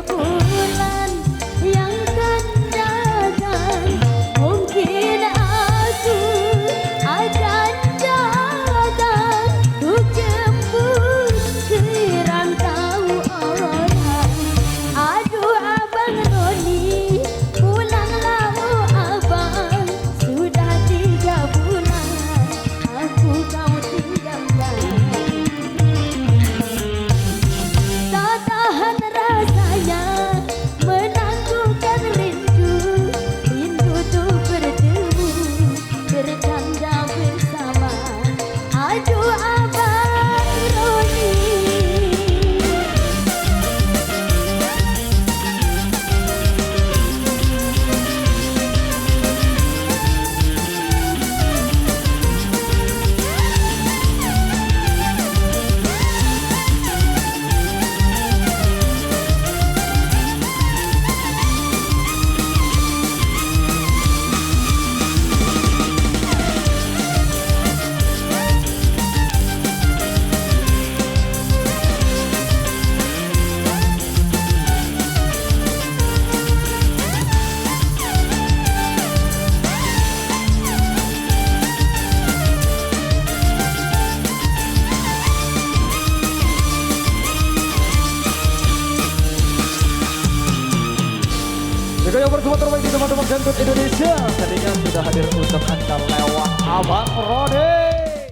bulan yang kan datang, mungkin aku akan datang untuk jemput ke rantau orang. Aduh Abang Roni, pulanglah oh Abang, sudah 3 bulan aku kau tinggalkan. Tak tahan rasanya menangguhkan rindu, rindu tuh bertemu, bercanda bersama. Aduh Abang Roni. Juga yang bersama terbaik di teman-teman Dangdut Indonesia, tadinya sudah hadir untuk Anda lewat Abang Roni.